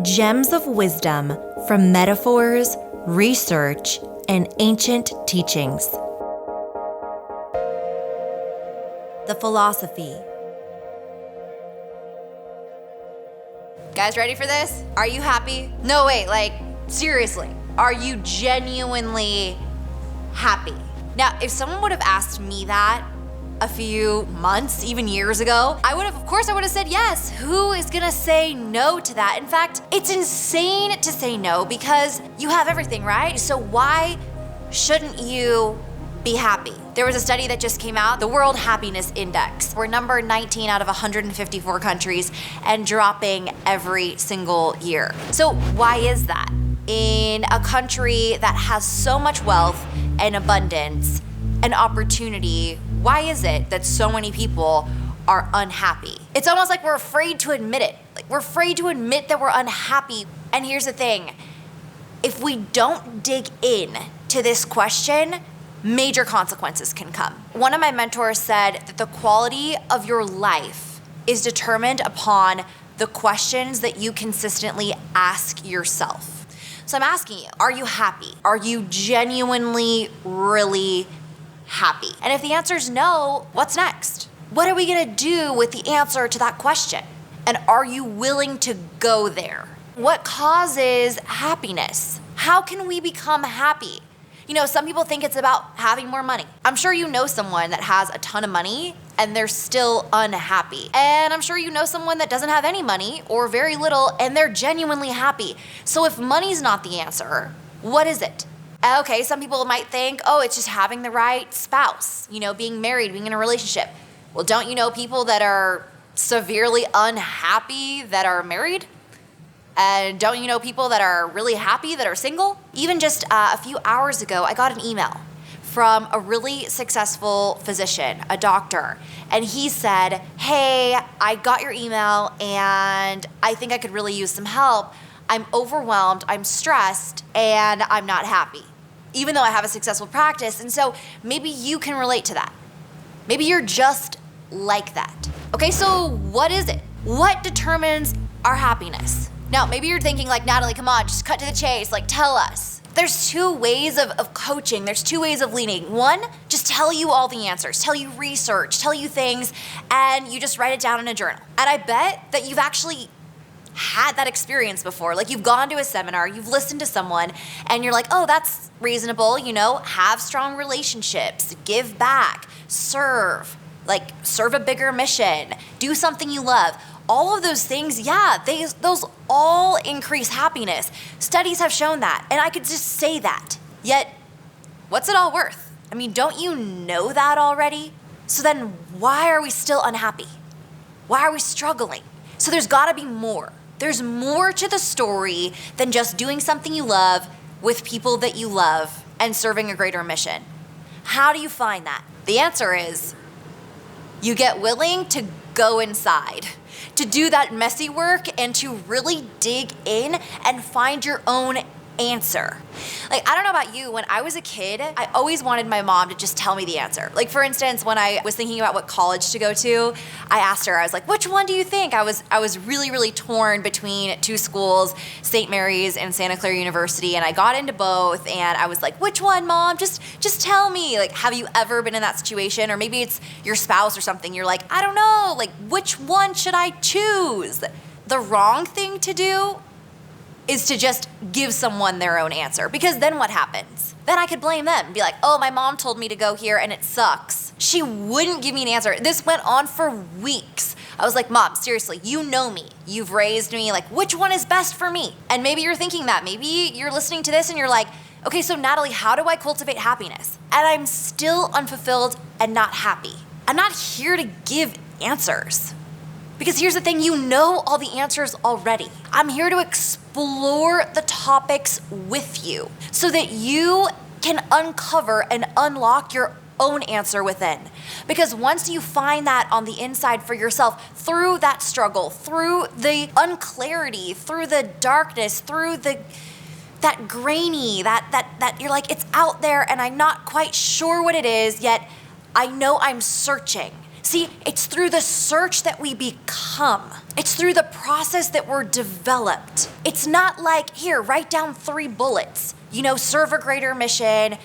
Gems of wisdom from metaphors, research, and ancient teachings. The philosophy. Guys, ready for this? Are you happy? No, wait, seriously, are you genuinely happy? Now, if someone would have asked me that a few months, even years ago, I would have said yes. Who is gonna say no to that? In fact, it's insane to say no because you have everything, right? So why shouldn't you be happy? There was a study that just came out, the World Happiness Index. We're number 19 out of 154 countries and dropping every single year. So why is that? In a country that has so much wealth and abundance and opportunity, why is it that so many people are unhappy? It's almost like we're afraid to admit it. We're afraid to admit that we're unhappy. And here's the thing, if we don't dig in to this question, major consequences can come. One of my mentors said that the quality of your life is determined upon the questions that you consistently ask yourself. So I'm asking you, are you happy? Are you genuinely, really happy? And if the answer is no, what's next? What are we gonna do with the answer to that question? And are you willing to go there? What causes happiness? How can we become happy? You know, some people think it's about having more money. I'm sure you know someone that has a ton of money and they're still unhappy. And I'm sure you know someone that doesn't have any money or very little and they're genuinely happy. So if money's not the answer, what is it? Okay, some people might think, oh, it's just having the right spouse, being married, being in a relationship. Well, don't you know people that are severely unhappy that are married? And don't you know people that are really happy that are single? Even just a few hours ago, I got an email from a really successful physician, a doctor. And he said, hey, I got your email and I think I could really use some help. I'm overwhelmed, I'm stressed, and I'm not happy, even though I have a successful practice. And so maybe you can relate to that. Maybe you're just like that. Okay, so what is it? What determines our happiness? Now, maybe you're thinking Natalie, come on, just cut to the chase, tell us. There's two ways of coaching. There's two ways of leading. One, just tell you all the answers, tell you research, tell you things, and you just write it down in a journal. And I bet that you've actually had that experience before. You've gone to a seminar, you've listened to someone, and you're like, oh, that's reasonable, have strong relationships, give back, serve a bigger mission, do something you love. All of those things, those all increase happiness. Studies have shown that, and I could just say that. Yet, what's it all worth? I mean, don't you know that already? So then why are we still unhappy? Why are we struggling? So there's gotta be more. There's more to the story than just doing something you love with people that you love and serving a greater mission. How do you find that? The answer is you get willing to go inside, to do that messy work and to really dig in and find your own answer. I don't know about you, when I was a kid, I always wanted my mom to just tell me the answer. For instance, when I was thinking about what college to go to, I asked her, I was like, which one do you think? I was really, really torn between two schools, St. Mary's and Santa Clara University, and I got into both, and I was like, which one, Mom? Just tell me. Have you ever been in that situation? Or maybe it's your spouse or something. You're like, I don't know, which one should I choose? The wrong thing to do is to just give someone their own answer. Because then what happens? Then I could blame them and be like, oh, my mom told me to go here and it sucks. She wouldn't give me an answer. This went on for weeks. I was like, Mom, seriously, you know me. You've raised me. Which one is best for me? And maybe you're thinking that. Maybe you're listening to this and you're like, okay, so Natalie, how do I cultivate happiness? And I'm still unfulfilled and not happy. I'm not here to give answers. Because here's the thing, you know all the answers already. I'm here to explore the topics with you so that you can uncover and unlock your own answer within. Because once you find that on the inside for yourself, through that struggle, through the unclarity, through the darkness, through that grainy, that you're like, it's out there and I'm not quite sure what it is, yet I know I'm searching. See, it's through the search that we become. It's through the process that we're developed. It's not like, here, write down 3 bullets. Serve a greater mission,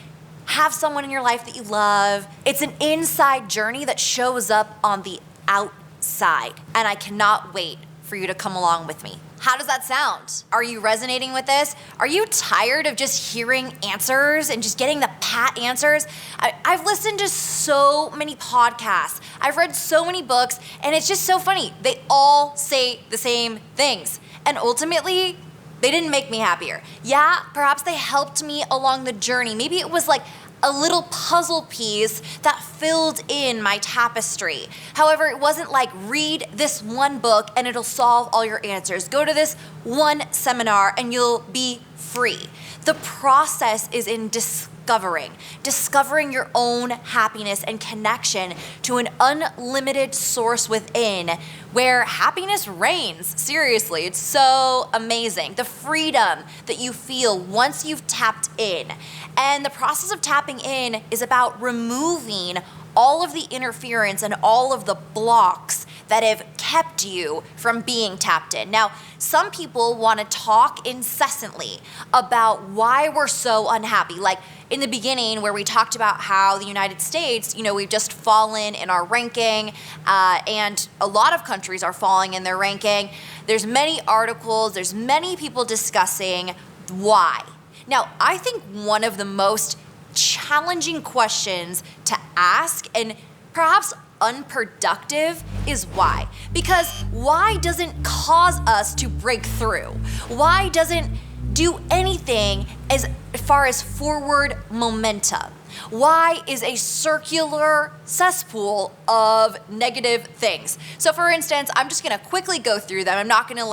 have someone in your life that you love. It's an inside journey that shows up on the outside. And I cannot wait for you to come along with me. How does that sound? Are you resonating with this? Are you tired of just hearing answers and just getting the pat answers? I've listened to so many podcasts. I've read so many books, and it's just so funny. They all say the same things. And ultimately, they didn't make me happier. Yeah, perhaps they helped me along the journey. Maybe it was like a little puzzle piece that filled in my tapestry. However, it wasn't like, read this one book and it'll solve all your answers. Go to this one seminar and you'll be free. The process is in discovering your own happiness and connection to an unlimited source within where happiness reigns. Seriously, it's so amazing. The freedom that you feel once you've tapped in. And the process of tapping in is about removing all of the interference and all of the blocks that have kept you from being tapped in. Now, some people want to talk incessantly about why we're so unhappy. Like in the beginning where we talked about how the United States, we've just fallen in our ranking, and a lot of countries are falling in their ranking. There's many articles, there's many people discussing why. Now, I think one of the most challenging questions to ask, and perhaps unproductive, is why. Because why doesn't cause us to break through? Why doesn't do anything as far as forward momentum? Why is a circular cesspool of negative things? So for instance, I'm just gonna quickly go through them. I'm not gonna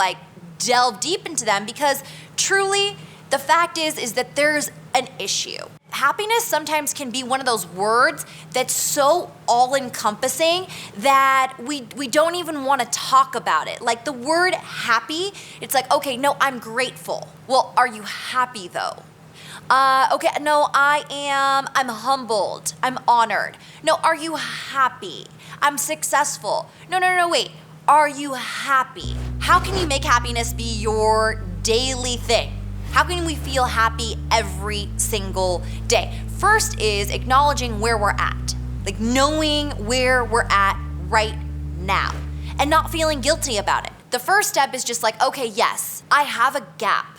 delve deep into them because truly the fact is that there's an issue. Happiness sometimes can be one of those words that's so all-encompassing that we don't even want to talk about it. Like the word happy, it's like, okay, no, I'm grateful. Well, are you happy though? Okay, no, I'm humbled, I'm honored. No, are you happy? I'm successful. No, wait, are you happy? How can you make happiness be your daily thing? How can we feel happy every single day? First is acknowledging where we're at, like knowing where we're at right now and not feeling guilty about it. The first step is just like, okay, yes, I have a gap.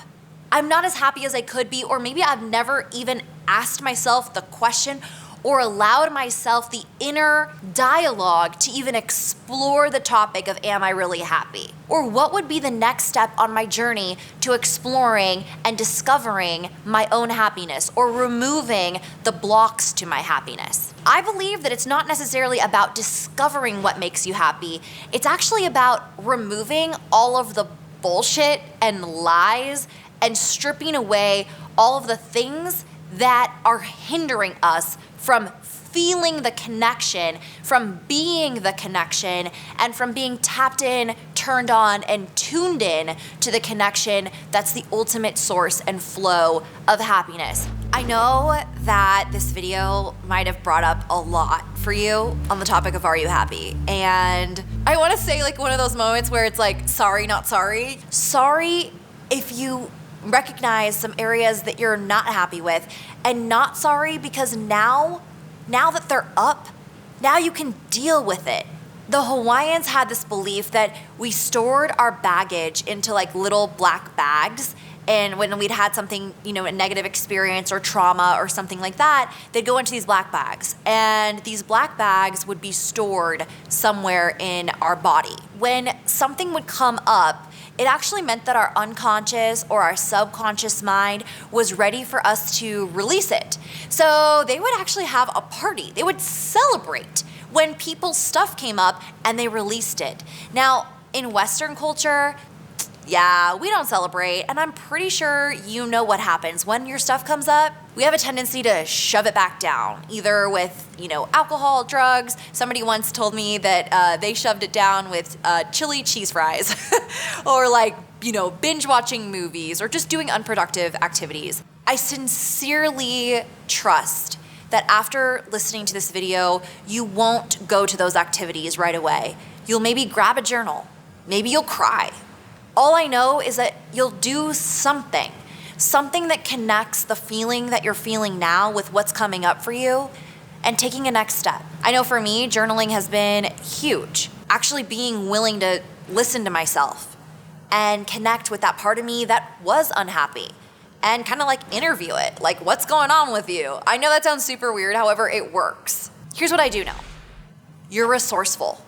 I'm not as happy as I could be, or maybe I've never even asked myself the question or allowed myself the inner dialogue to even explore the topic of, am I really happy? Or what would be the next step on my journey to exploring and discovering my own happiness or removing the blocks to my happiness? I believe that it's not necessarily about discovering what makes you happy. It's actually about removing all of the bullshit and lies and stripping away all of the things that are hindering us from feeling the connection, from being the connection, and from being tapped in, turned on, and tuned in to the connection that's the ultimate source and flow of happiness. I know that this video might have brought up a lot for you on the topic of are you happy? And I want to say one of those moments where it's like, sorry, not sorry. Sorry if you recognize some areas that you're not happy with, and not sorry because now that they're up, now you can deal with it. The Hawaiians had this belief that we stored our baggage into little black bags, and when we'd had something, a negative experience or trauma or something like that, they'd go into these black bags, and these black bags would be stored somewhere in our body. When something would come up, it actually meant that our unconscious or our subconscious mind was ready for us to release it. So they would actually have a party. They would celebrate when people's stuff came up and they released it. Now, in Western culture, yeah, we don't celebrate, and I'm pretty sure you know what happens when your stuff comes up. We have a tendency to shove it back down, either with, alcohol, drugs. Somebody once told me that they shoved it down with chili cheese fries, or binge watching movies, or just doing unproductive activities. I sincerely trust that after listening to this video, you won't go to those activities right away. You'll maybe grab a journal. Maybe you'll cry. All I know is that you'll do something that connects the feeling that you're feeling now with what's coming up for you and taking a next step. I know for me, journaling has been huge. Actually being willing to listen to myself and connect with that part of me that was unhappy and kind of like interview it. Like, what's going on with you? I know that sounds super weird, however, it works. Here's what I do know. You're resourceful.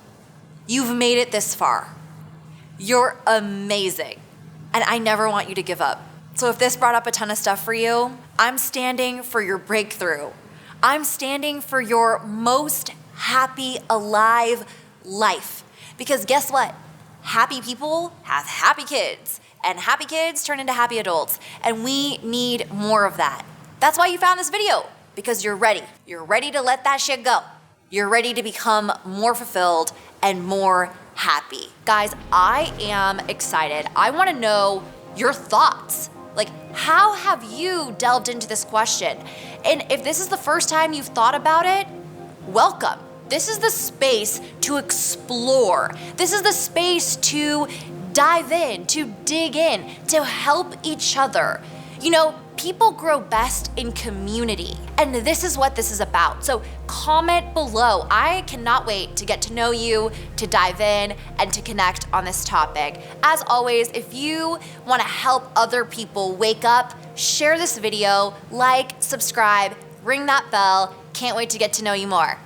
You've made it this far. You're amazing. And I never want you to give up. So if this brought up a ton of stuff for you, I'm standing for your breakthrough. I'm standing for your most happy, alive life. Because guess what? Happy people have happy kids, and happy kids turn into happy adults. And we need more of that. That's why you found this video, because you're ready. You're ready to let that shit go. You're ready to become more fulfilled and more happy. Guys, I am excited. I want to know your thoughts. Like, how have you delved into this question? And if this is the first time you've thought about it, welcome. This is the space to explore. This is the space to dive in, to dig in, to help each other. You know, people grow best in community, and this is what this is about. So comment below. I cannot wait to get to know you, to dive in, and to connect on this topic. As always, if you want to help other people wake up, share this video, like, subscribe, ring that bell. Can't wait to get to know you more.